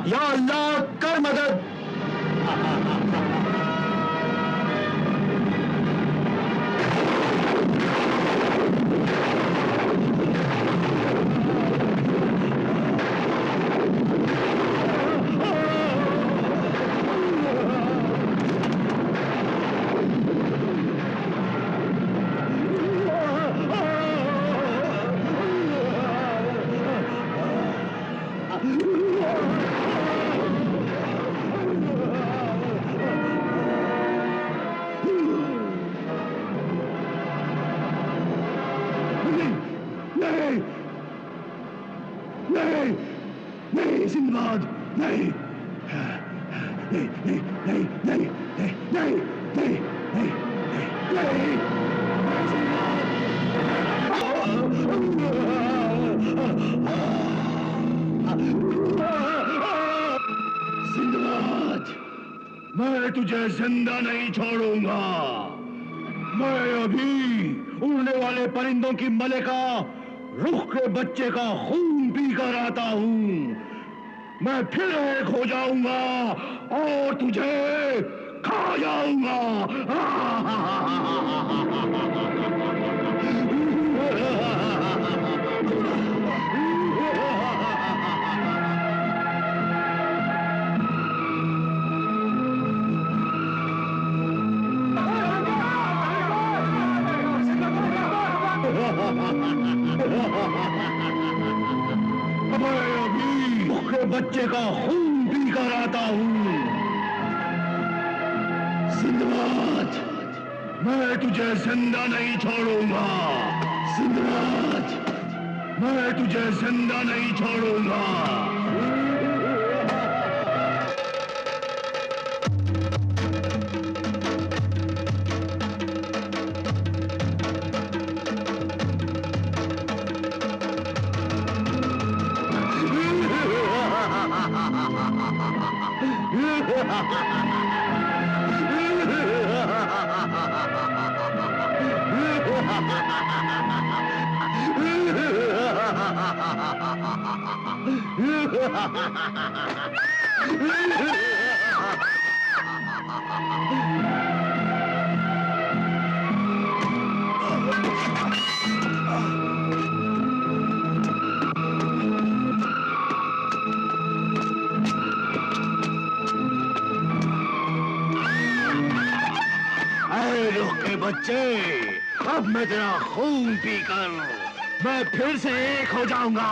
या अल्लाह कर मदद। नहीं, नहीं सिंदबाद, नहीं, नहीं, नहीं, नहीं, नहीं, नहीं, नहीं, नहीं, नहीं, सिंदबाद, मैं तुझे जिंदा नहीं छोड़ूंगा। मैं अभी उड़ने वाले परिंदों की मलिका रुख के बच्चे का खून पीकर आता हूं। मैं फिर एक हो जाऊंगा और तुझे खा जाऊंगा। मैं अभी भूखे बच्चे का खून पीकर आता हूं। सिंदबाद, मैं तुझे जिंदा नहीं छोड़ूंगा। सिंदबाद, मैं तुझे जिंदा नहीं छोड़ूंगा। रुख के बच्चे, अब मैं तेरा खून पीकर मैं फिर से एक हो जाऊंगा।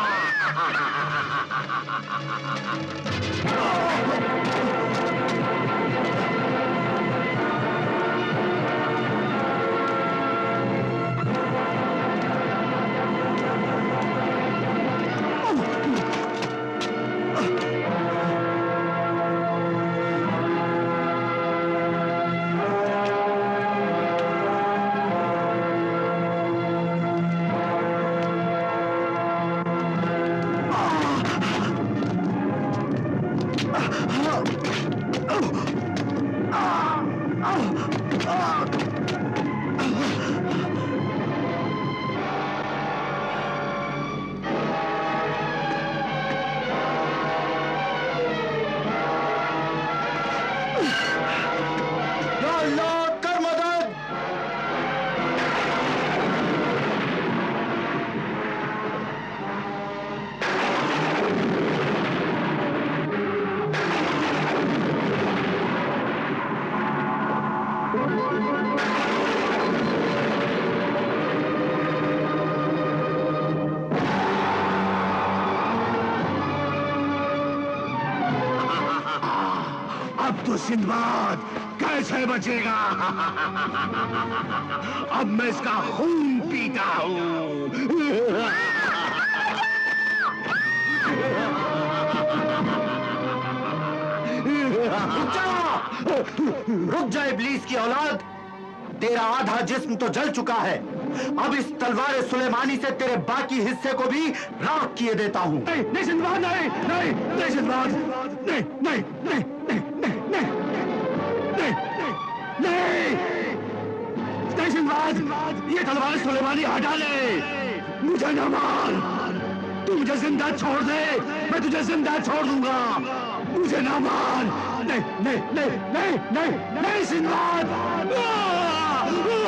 अब तो सिंदबाद कैसे बचेगा? अब मैं इसका खून पीता हूँ। रुक जा इब्लीस की औलाद। तेरा आधा जिस्म तो जल चुका है। अब इस तलवार सुलेमानी से तेरे बाकी हिस्से को भी राख किए देता हूं। नहीं नहीं सिंदबाद, नहीं नहीं नहीं सिंदबाद, नहीं नहीं नहीं नहीं नहीं नहीं नहीं नहीं सिंदबाद, ये तलवार सुलेमानी हटा ले। मुझे न मार, तू मुझे जिंदा छोड़ दे, मैं तुझे जिंदा छोड़ दूंगा। मुझे न मार। नहीं नहीं नहीं नहीं नहीं नहीं सिंदबाद, नहीं नहीं नहीं।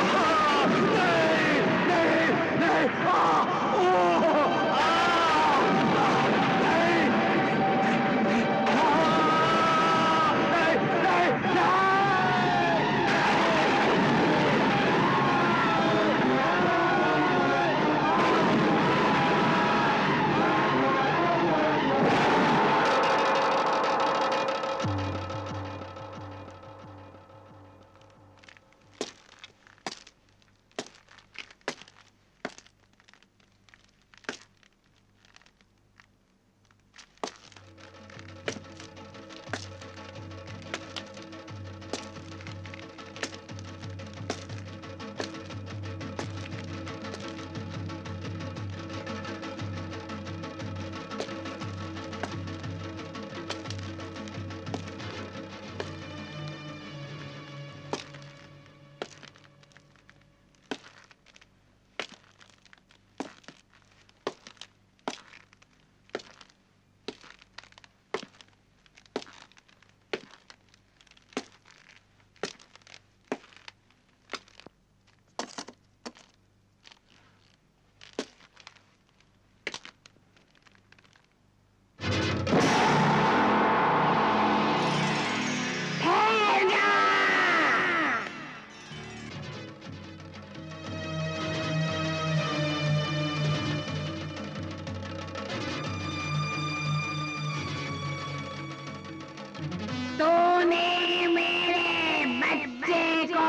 तूने मेरे बच्चे को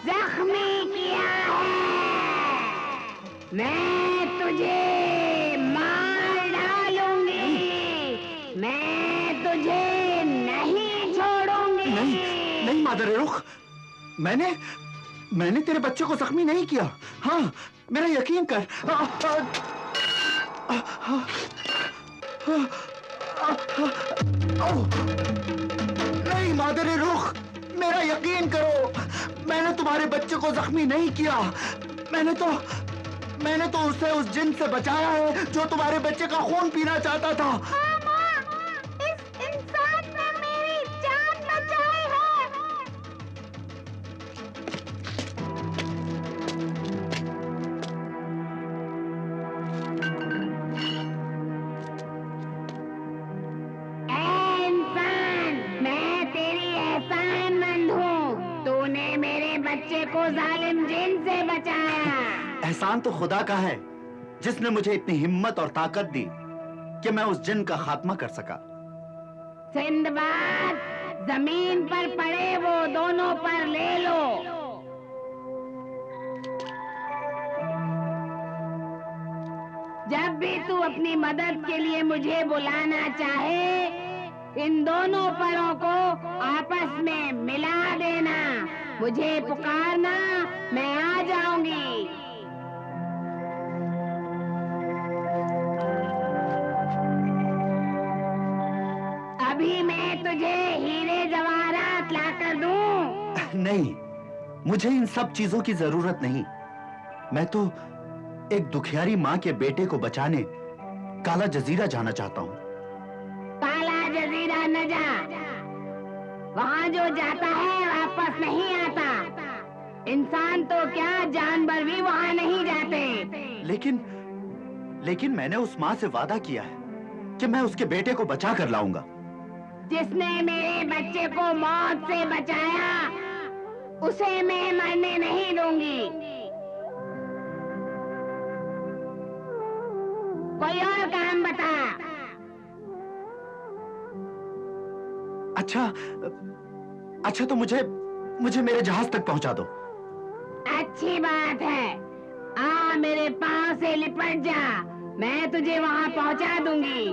जख्मी किया है, मैं तुझे मार डालूंगी, मैं तुझे नहीं छोड़ूंगी। नहीं नहीं मादर रुख, मैंने तेरे बच्चे को जख्मी नहीं किया। हाँ, मेरा यकीन कर। नहीं मादर रुख, मेरा यकीन करो, मैंने तुम्हारे बच्चे को जख्मी नहीं किया। मैंने तो उसे उस जिन से बचाया है जो तुम्हारे बच्चे का खून पीना चाहता था। इस इंसान ने मेरी जान बचाई है। ऐ इंसान, मैं तेरी एहसानमंद हूँ, तूने मेरे बच्चे को जालिम जिन से बचाया। एहसान तो खुदा का है जिसने मुझे इतनी हिम्मत और ताकत दी कि मैं उस जिन का खात्मा कर सका। सिंदबाद, जमीन पर पड़े वो दोनों पर ले लो। जब भी तू अपनी मदद के लिए मुझे बुलाना चाहे, इन दोनों परों को आपस में मिला देना, मुझे पुकारना, मैं आ जाऊंगी। अभी मैं तुझे हीरे जवाहरात लाकर दूं? नहीं, मुझे इन सब चीजों की जरूरत नहीं। मैं तो एक दुखियारी माँ के बेटे को बचाने काला जजीरा जाना चाहता हूँ। काला जजीरा न जा, वहाँ जो जाता है वापस नहीं आता। इंसान तो क्या, जानवर भी वहाँ नहीं जाते। लेकिन मैंने उस माँ से वादा किया है कि मैं उसके बेटे को बचा कर लाऊंगा। जिसने मेरे बच्चे को मौत से बचाया, उसे मैं मरने नहीं दूंगी। कोई और काम बता। अच्छा तो मुझे मेरे जहाज तक पहुंचा दो। अच्छी बात है, आ मेरे पांव से लिपट जा, मैं तुझे वहां पहुंचा दूंगी।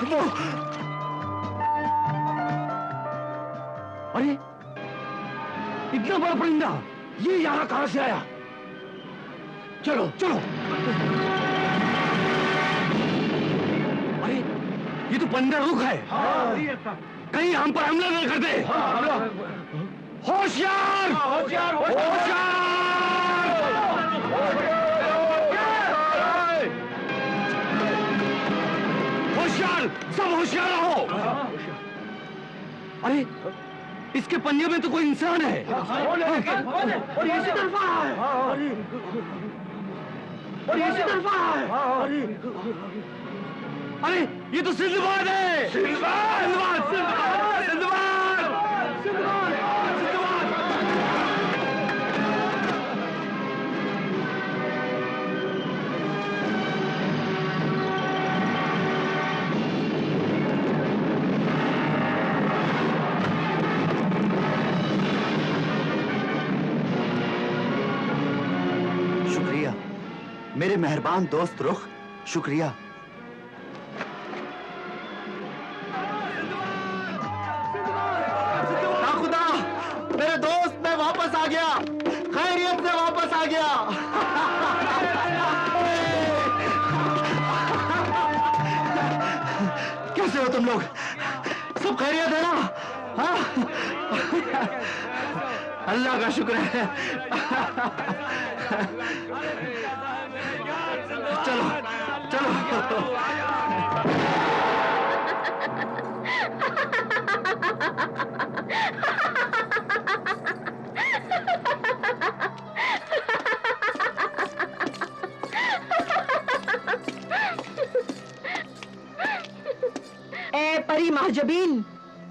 वो अरे इतना बड़ा परिंदा ये यहाँ कहां से आया? चलो चलो। अरे ये तो परिंदा रुख है। कहीं हम पर हमला न कर दे। होशियार होशियार होशियार, सब होशियार रहो। अरे इसके पंजे में तो कोई इंसान है। और इसी तरफ है। और इसी तरफ है। अरे ये तो सिंदबाद है। Sinbad Sinbad Sinbad Sinbad Sinbad. शुक्रिया मेरे मेहरबान दोस्त रुख, शुक्रिया। खुदा मेरे दोस्त, मैं वापस आ गया, खैरियत से वापस आ गया। कैसे हो तुम लोग? सब खैरियत है ना? हाँ? अल्लाह का शुक्र है। चलो चलो। ए परी महजबीन,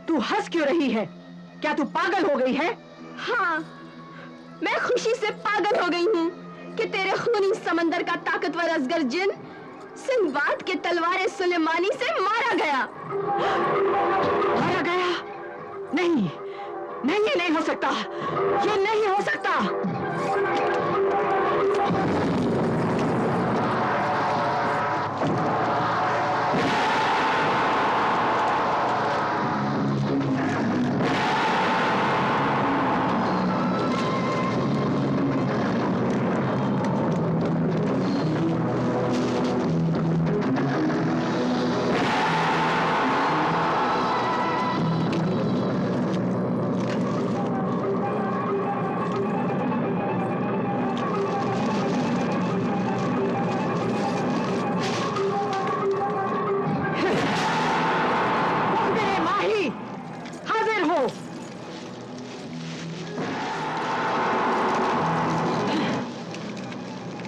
तू हंस क्यों रही है? क्या तू पागल हो गई है? हाँ, मैं खुशी से पागल हो गई हूँ कि तेरे खूनी समंदर का ताकतवर असगर जिन सिंदबाद के तलवार सुलेमानी से मारा गया। मारा गया? नहीं नहीं, ये नहीं हो सकता, ये नहीं हो सकता।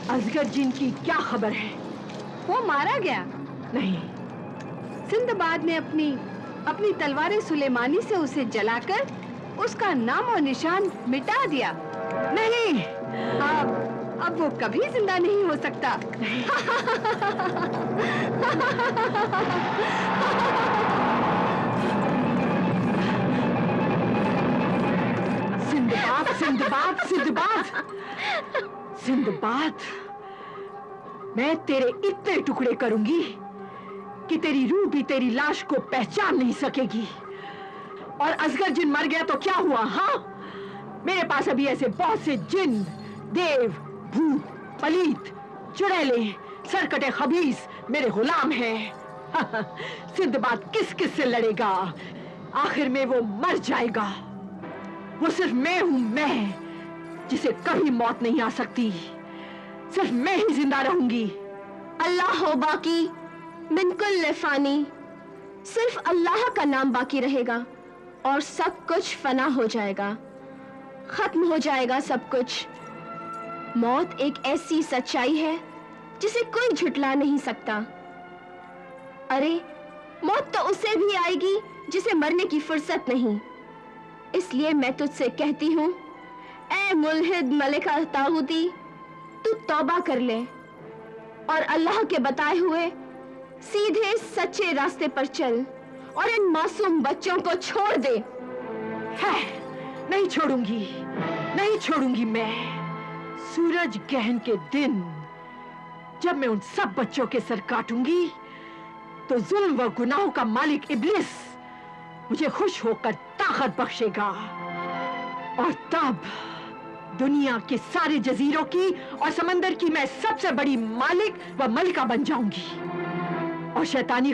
असगर जिन की क्या खबर है? वो मारा गया? नहीं, सिंदबाद ने अपनी तलवार सुलेमानी से उसे जलाकर उसका नाम और निशान मिटा दिया। नहीं, अब वो कभी जिंदा नहीं हो सकता। सिंदबाद सिंदबाद सिंदबाद सिंदबाद, मैं तेरे इतने टुकड़े करूंगी कि तेरी रूह भी तेरी लाश को पहचान नहीं सकेगी। और असगर जिन मर गया तो क्या हुआ? हाँ, मेरे पास अभी ऐसे बहुत से जिन, देव, भूत, पलीत, चुड़ैले, सरकटे खबीस मेरे गुलाम हैं। सिंदबाद किस किस से लड़ेगा? आखिर में वो मर जाएगा। वो सिर्फ मैं हूं, मैं जिसे कभी मौत नहीं आ सकती। सिर्फ मैं ही जिंदा रहूंगी। अल्लाह हो बाकी मिन कुल्ल फानी, सिर्फ अल्लाह का नाम बाकी रहेगा और सब कुछ फना हो जाएगा, खत्म हो जाएगा सब कुछ। मौत एक ऐसी सच्चाई है जिसे कोई झुटला नहीं सकता। अरे मौत तो उसे भी आएगी जिसे मरने की फुर्सत नहीं। इसलिए मैं तुझसे कहती हूँ, ऐ मुल्हिद मलिका तागूती, तू तौबा कर ले और अल्लाह के बताए हुए सीधे सच्चे रास्ते पर चल और इन मासूम बच्चों को छोड़ दे। है, नहीं छोड़ूंगी, नहीं छोड़ूंगी मैं। सूरज ग्रहण के दिन जब मैं उन सब बच्चों के सर काटूंगी, तो जुल्म व गुनाहों का मालिक इब्लिस मुझे खुश होकर ताकत बख्शेगा और तब दुनिया के सारे जजीरों की और समंदर की मैं सबसे बड़ी मालिक व मलिका बन जाऊंगी और शैतानी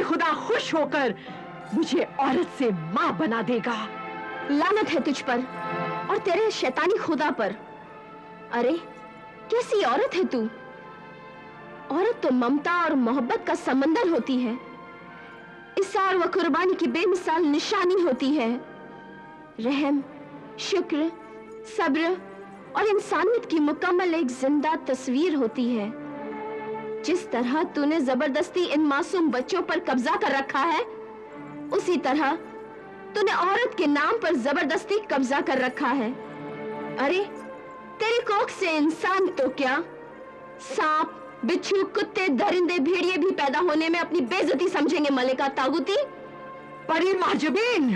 खुदा खुश होकर मुझे औरत से मां बना देगा। लानत है तुझ पर और तेरे शैतानी खुदा पर। अरे कैसी औरत है तू? औरत तो ममता और मोहब्बत का समंदर होती है, इसार व कुर्बानी की बेमिसाल निशानी होती है, रहम, शुक्र, सब्र और इंसानियत की मुकम्मल एक जिंदा तस्वीर होती है। जिस तरह तूने जबरदस्ती इन मासूम बच्चों पर कब्जा कर रखा है, उसी तरह तूने औरत के नाम पर जबरदस्ती कब्जा कर रखा है। अरे तेरी कोख से इंसान तो क्या, सांप, बिच्छू, कुत्ते, दरिंदे, भेड़िए भी पैदा होने में अपनी बेइज्जती समझेंगे मलिका तागुती। परी महजबीन,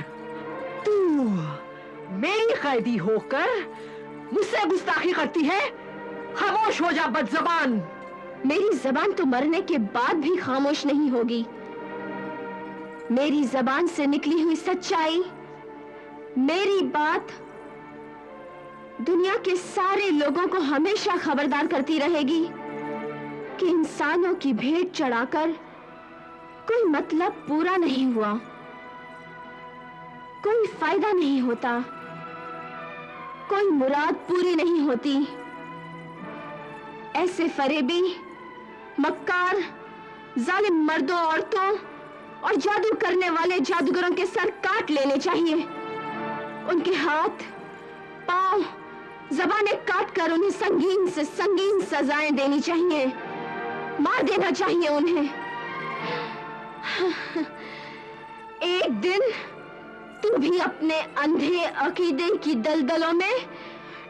तू मेरी कैदी होकर मुझसे गुस्ताखी करती है? खामोश हो जा बदज़बान। मेरी जबान तो मरने के बाद भी खामोश नहीं होगी। मेरी जबान से निकली हुई सच्चाई, मेरी बात दुनिया के सारे लोगों को हमेशा खबरदार करती रहेगी कि इंसानों की भेंट चढ़ाकर कोई मतलब पूरा नहीं हुआ, कोई फायदा नहीं होता, कोई मुराद पूरी नहीं होती। ऐसे फरेबी, मक्कार, जालिम मर्दों, औरतों और जादू करने वाले जादूगरों के सर काट लेने चाहिए। उनके हाथ, पांव, ज़बानें काट कर उन्हें संगीन से संगीन सजाएं देनी चाहिए, मार देना चाहिए उन्हें। एक दिन तू भी अपने अंधे अकीदे की दलदलों में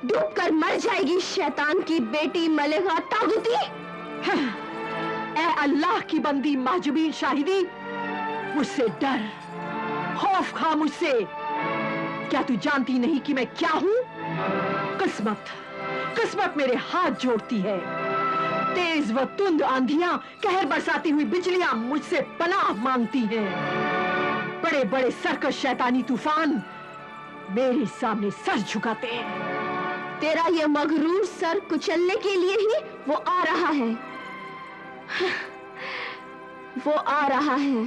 डूबकर मर जाएगी, शैतान की बेटी मलिका तागुती। ऐ अल्लाह की बंदी महजूबीन शाहिदी, मुझसे डर, खौफ खा मुझसे। क्या तू जानती नहीं कि मैं क्या हूं? किस्मत मेरे हाथ जोड़ती है। तेज व तुंद आंधियां, कहर बरसाती हुई बिजलियां मुझसे पनाह मांगती हैं। बड़े बड़े सरकश शैतानी तूफान मेरे सामने सर झुकाते हैं। तेरा ये मगरूर सर कुचलने के लिए ही वो आ रहा है, वो आ रहा है।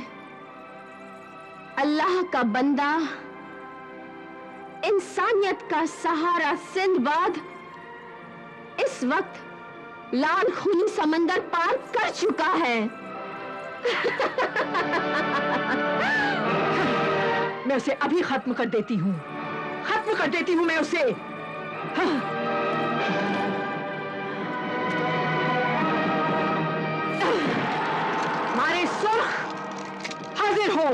अल्लाह का बंदा, इंसानियत का सहारा सिंदबाद इस वक्त लाल खूनी समंदर पार कर चुका है। मैं उसे अभी खत्म कर देती हूँ, मैं उसे। मारे सुर्ख हाजिर हो।